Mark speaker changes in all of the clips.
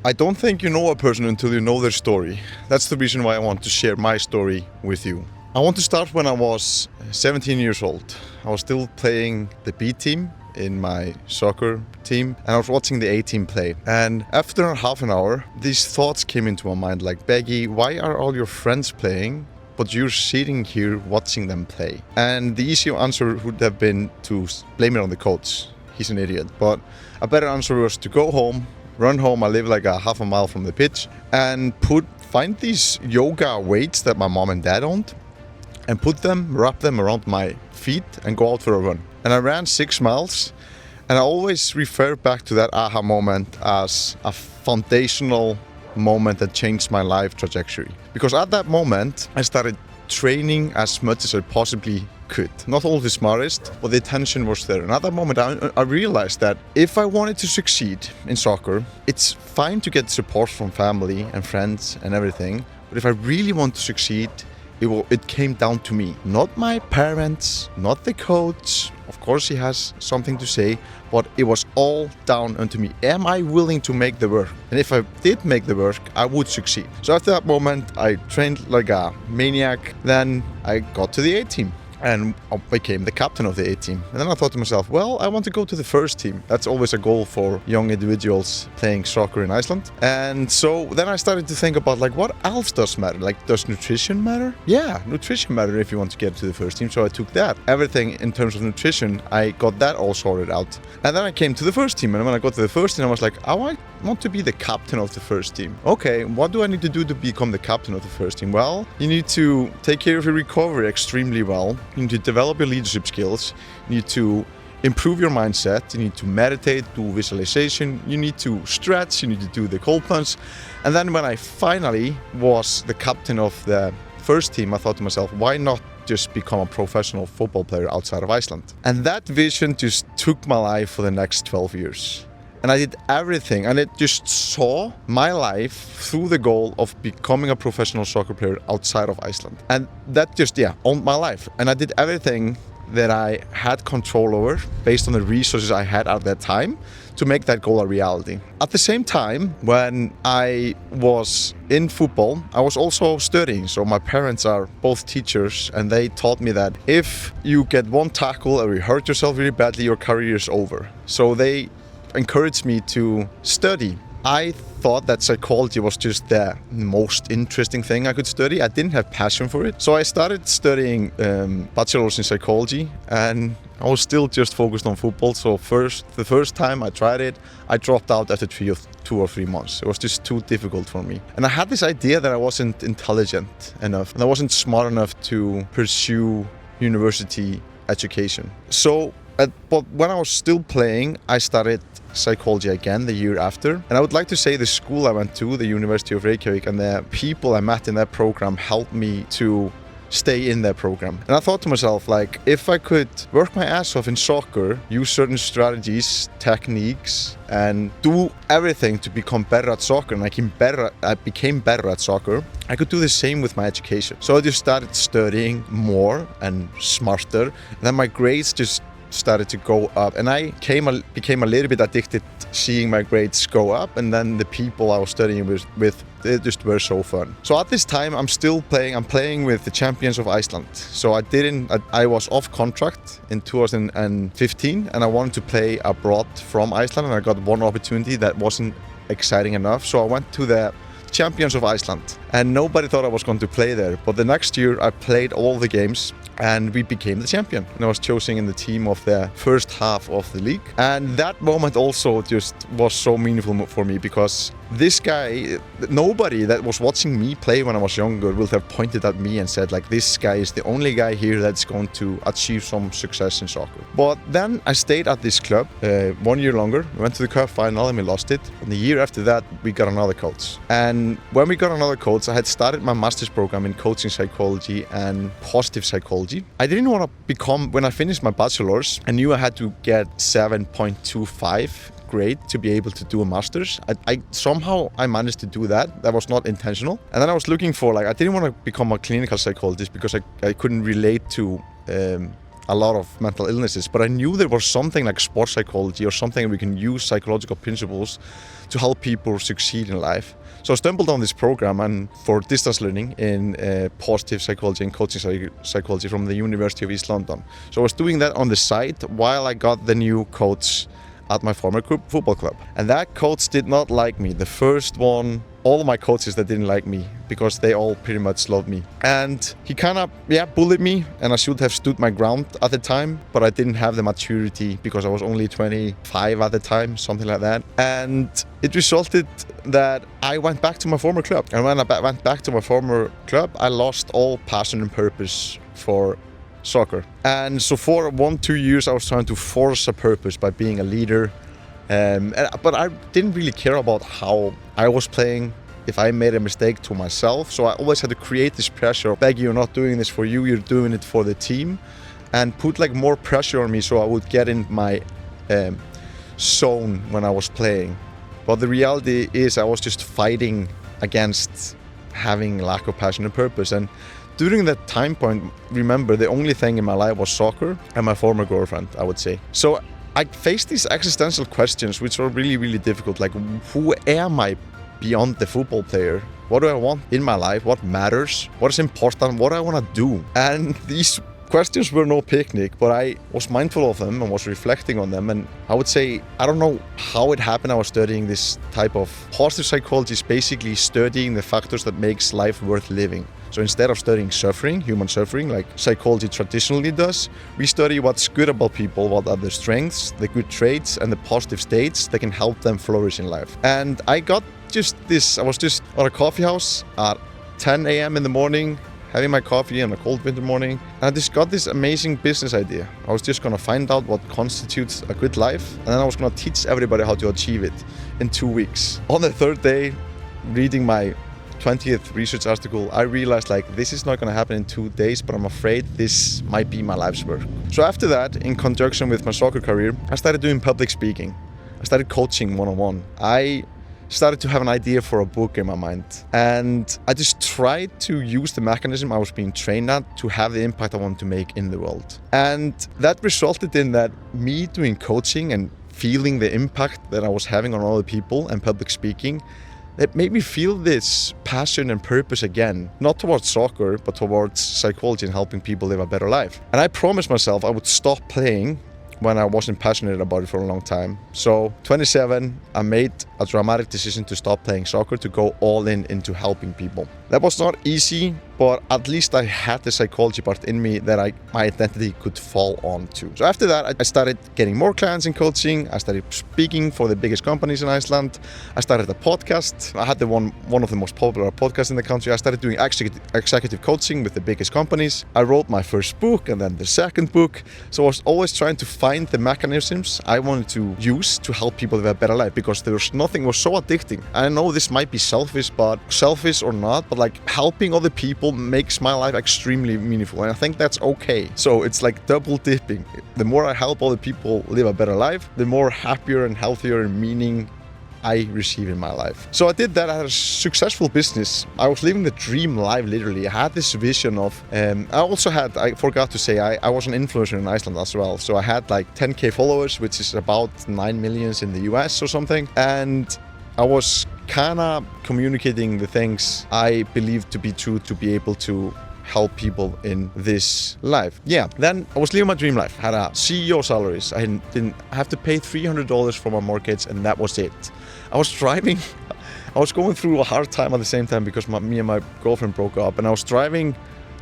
Speaker 1: I don't think you know a person until you know their story. That's the reason why I want to share my story with you. I want to start when I was 17 years old. I was still playing the B team in my soccer team, and I was watching the A team play. And after half an hour, these thoughts came into my mind like, Beggy, why are all your friends playing, but you're sitting here watching them play? And the easy answer would have been to blame it on the coach. He's an idiot. But a better answer was to go home, run home. I live like a half a mile from the pitch, and find these yoga weights that my mom and dad owned, and wrap them around my feet and go out for a run. And I ran 6 miles, and I always refer back to that aha moment as a foundational moment that changed my life trajectory. Because at that moment, I started training as much as I possibly could. Not all the smartest, but the attention was there. And at that moment, I realized that if I wanted to succeed in soccer, it's fine to get support from family and friends and everything. But if I really want to succeed, it came down to me. Not my parents, not the coach. Of course, he has something to say, but it was all down unto me. Am I willing to make the work? And if I did make the work, I would succeed. So after that moment, I trained like a maniac. Then I got to the A team and I became the captain of the A team. And then I thought to myself, well, I want to go to the first team. That's always a goal for young individuals playing soccer in Iceland. And so then I started to think about like, what else does matter? Like, does nutrition matter? Yeah, nutrition matter if you want to get to the first team. So I took that. Everything in terms of nutrition, I got that all sorted out. And then I came to the first team. And when I got to the first team, I was like, I want to be the captain of the first team. Okay, what do I need to do to become the captain of the first team? Well, you need to take care of your recovery extremely well. You need to develop your leadership skills. You need to improve your mindset. You need to meditate, do visualization. You need to stretch. You need to do the cold plunge. And then when I finally was the captain of the first team, I thought to myself, why not just become a professional football player outside of Iceland? And that vision just took my life for the next 12 years. And I did everything, and it just saw my life through the goal of becoming a professional soccer player outside of Iceland. And that just, owned my life. And I did everything that I had control over based on the resources I had at that time to make that goal a reality. At the same time, when I was in football, I was also studying. So my parents are both teachers, and they taught me that if you get one tackle or you hurt yourself really badly, your career is over. So they encouraged me to study. I thought that psychology was just the most interesting thing I could study. I didn't have passion for it. So I started studying bachelor's in psychology, and I was still just focused on football. So the first time I tried it, I dropped out after 2 or 3 months. It was just too difficult for me. And I had this idea that I wasn't intelligent enough and I wasn't smart enough to pursue university education. But when I was still playing, I started psychology again the year after. And I would like to say the school I went to, the University of Reykjavik, and the people I met in that program helped me to stay in that program. And I thought to myself, like, if I could work my ass off in soccer, use certain strategies, techniques, and do everything to become better at soccer, and I became better at soccer, I could do the same with my education. So I just started studying more and smarter, and then my grades just started to go up, and I became a little bit addicted seeing my grades go up, and then the people I was studying with they just were so fun. So at this time I'm playing with the champions of Iceland. So I was off contract in 2015, and I wanted to play abroad from Iceland, and I got one opportunity that wasn't exciting enough, so I went to the champions of Iceland, and nobody thought I was going to play there. But the next year I played all the games, and we became the champion, and I was chosen in the team of the first half of the league. And that moment also just was so meaningful for me, because this guy, nobody that was watching me play when I was younger will have pointed at me and said, like, this guy is the only guy here that's going to achieve some success in soccer. But then I stayed at this club 1 year longer. We went to the cup final and we lost it. And the year after that, we got another coach. And when we got another coach, I had started my master's program in coaching psychology and positive psychology. I didn't want to when I finished my bachelor's, I knew I had to get 7.25 grade to be able to do a master's. I somehow managed to do that. That was not intentional. And then I was looking for, I didn't want to become a clinical psychologist because I couldn't relate to a lot of mental illnesses, but I knew there was something like sports psychology or something we can use psychological principles to help people succeed in life. So I stumbled on this program and for distance learning in positive psychology and coaching psychology from the University of East London. So I was doing that on the side while I got the new coach at my former football club. And that coach did not like me. The first one, all of my coaches that didn't like me because they all pretty much loved me. And he kind of, bullied me, and I should have stood my ground at the time, but I didn't have the maturity because I was only 25 at the time, something like that. And it resulted that I went back to my former club. And when I went back to my former club, I lost all passion and purpose for soccer. And so for 1-2 years I was trying to force a purpose by being a leader, but I didn't really care about how I was playing, if I made a mistake to myself. So I always had to create this pressure. Beggy, you're not doing this for you, you're doing it for the team, and put like more pressure on me so I would get in my zone when I was playing. But the reality is I was just fighting against having lack of passion and purpose. And during that time point, remember, the only thing in my life was soccer and my former girlfriend, I would say. So I faced these existential questions, which were really, really difficult. Like, who am I beyond the football player? What do I want in my life? What matters? What is important? What do I want to do? And these questions were no picnic, but I was mindful of them and was reflecting on them. And I would say, I don't know how it happened. I was studying this type of positive psychology, is basically studying the factors that makes life worth living. So instead of studying suffering, human suffering, like psychology traditionally does, we study what's good about people, what are their strengths, the good traits, and the positive states that can help them flourish in life. And I got just this, I was just at a coffee house at 10 a.m. in the morning, having my coffee on a cold winter morning, and I just got this amazing business idea. I was just gonna find out what constitutes a good life, and then I was gonna teach everybody how to achieve it in 2 weeks. On the third day, reading my 20th research article, I realized like this is not going to happen in 2 days, but I'm afraid this might be my life's work. So after that, in conjunction with my soccer career, I started doing public speaking. I started coaching one-on-one. I started to have an idea for a book in my mind, and I just tried to use the mechanism I was being trained at to have the impact I wanted to make in the world. And that resulted in that me doing coaching and feeling the impact that I was having on other people and public speaking, it made me feel this passion and purpose again, not towards soccer, but towards psychology and helping people live a better life. And I promised myself I would stop playing when I wasn't passionate about it for a long time. So 27, I made a dramatic decision to stop playing soccer, to go all in into helping people. That was not easy, but at least I had the psychology part in me that my identity could fall onto. So after that, I started getting more clients in coaching. I started speaking for the biggest companies in Iceland. I started a podcast. I had one of the most popular podcasts in the country. I started doing executive coaching with the biggest companies. I wrote my first book and then the second book. So I was always trying to find the mechanisms I wanted to use to help people live a better life, because nothing was so addicting. I know this might be selfish or not, but like helping other people makes my life extremely meaningful, and I think that's okay. So it's like double dipping. The more I help other people live a better life, the more happier and healthier and meaning I receive in my life. So I did that. I had a successful business. I was living the dream life, literally. I had this vision of, I forgot to say, I was an influencer in Iceland as well. So I had like 10K followers, which is about 9 million in the US or something. And I was kind of communicating the things I believed to be true to be able to help people in this life. Yeah, then I was living my dream life. I had a CEO salaries. I didn't have to pay $300 for my mortgage, and that was it. I was going through a hard time at the same time because me and my girlfriend broke up, and I was driving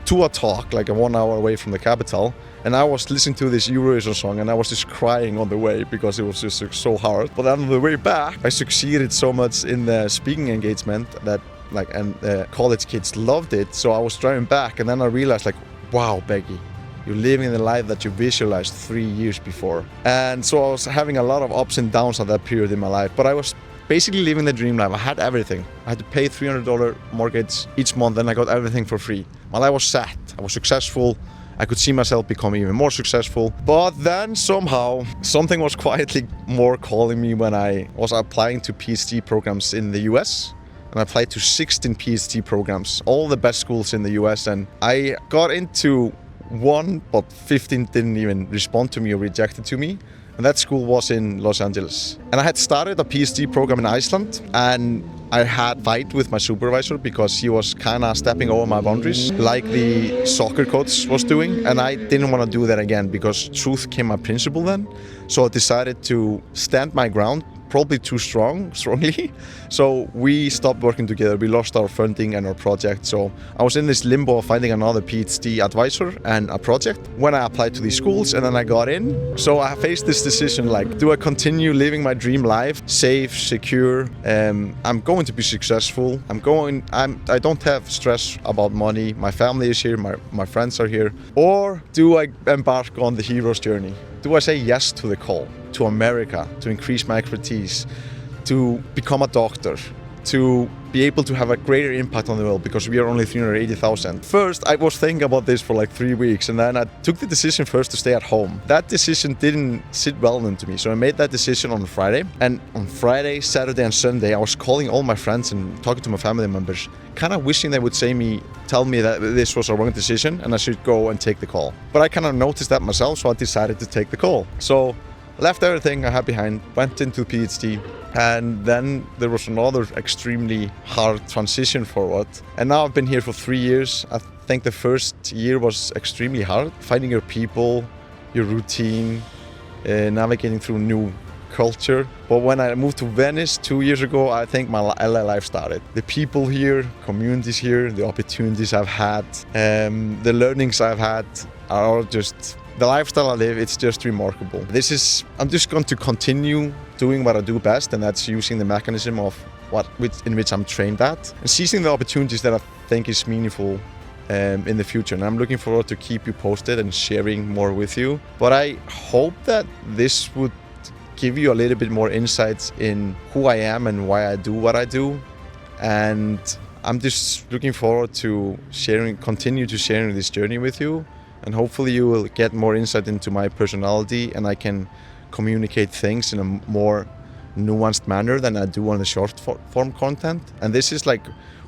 Speaker 1: to a talk like 1 hour away from the capital, and I was listening to this Eurovision song, and I was just crying on the way because it was just so hard. But then on the way back, I succeeded so much in the speaking engagement that college kids loved it. So I was driving back, and then I realized like, wow, Beggy, you're living the life that you visualized 3 years before. And so I was having a lot of ups and downs at that period in my life, but I was basically living the dream life. I had everything. I had to pay $300 mortgage each month, and I got everything for free. My life was set. I was successful. I could see myself becoming even more successful. But then somehow something was quietly more calling me when I was applying to PhD programs in the US. And I applied to 16 PhD programs, all the best schools in the US. And I got into one, but 15 didn't even respond to me or rejected to me. And that school was in Los Angeles. And I had started a PhD program in Iceland, and I had a fight with my supervisor because he was kind of stepping over my boundaries like the soccer coach was doing. And I didn't want to do that again because truth came my principle then. So I decided to stand my ground, probably too strongly. So we stopped working together. We lost our funding and our project. So I was in this limbo of finding another PhD advisor and a project when I applied to these schools, and then I got in. So I faced this decision, like, do I continue living my dream life, safe, secure? I'm going to be successful. I don't have stress about money. My family is here. My friends are here. Or do I embark on the hero's journey? Do I say yes to the call to America, to increase my expertise, to become a doctor, to be able to have a greater impact on the world because we are only 380,000. First, I was thinking about this for like 3 weeks, and then I took the decision first to stay at home. That decision didn't sit well into me, so I made that decision on Friday. And on Friday, Saturday, and Sunday, I was calling all my friends and talking to my family members, kind of wishing they would tell me that this was a wrong decision and I should go and take the call. But I kind of noticed that myself, so I decided to take the call. So left everything I had behind, went into PhD, and then there was another extremely hard transition forward. And now I've been here for 3 years. I think the first year was extremely hard, finding your people, your routine, navigating through new culture. But when I moved to Venice 2 years ago, I think my LA life started. The people here, communities here, the opportunities I've had, the learnings I've had are just, the lifestyle I live, it's just remarkable. I'm just going to continue doing what I do best, and that's using the mechanism of in which I'm trained at, and seizing the opportunities that I think is meaningful in the future. And I'm looking forward to keep you posted and sharing more with you. But I hope that this would give you a little bit more insights in who I am and why I do what I do. And I'm just looking forward to continue to sharing this journey with you. And hopefully you will get more insight into my personality, and I can communicate things in a more nuanced manner than I do on the short form content. And this is like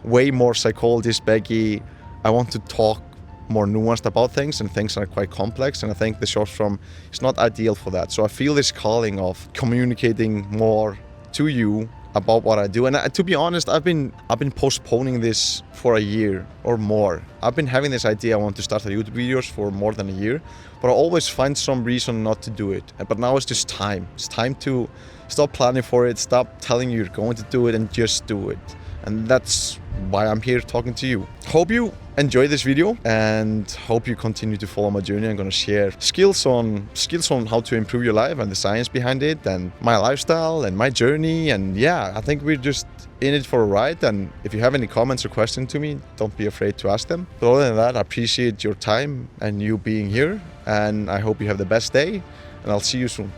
Speaker 1: way more psychologist baggy. I want to talk more nuanced about things, and things are quite complex, and I think the short form is not ideal for that. So I feel this calling of communicating more to you about what I do. And to be honest, I've been postponing this for a year or more. I've been having this idea I want to start YouTube videos for more than a year, but I always find some reason not to do it. But now it's just time. It's time to stop planning for it, stop telling you you're going to do it, and just do it. And that's why I'm here talking to you. Hope you enjoy this video, and hope you continue to follow my journey. I'm going to share skills on how to improve your life and the science behind it, and my lifestyle and my journey. And yeah, I think we're just in it for a ride. And if you have any comments or questions to me, don't be afraid to ask them. But other than that, I appreciate your time and you being here, and I hope you have the best day, and I'll see you soon.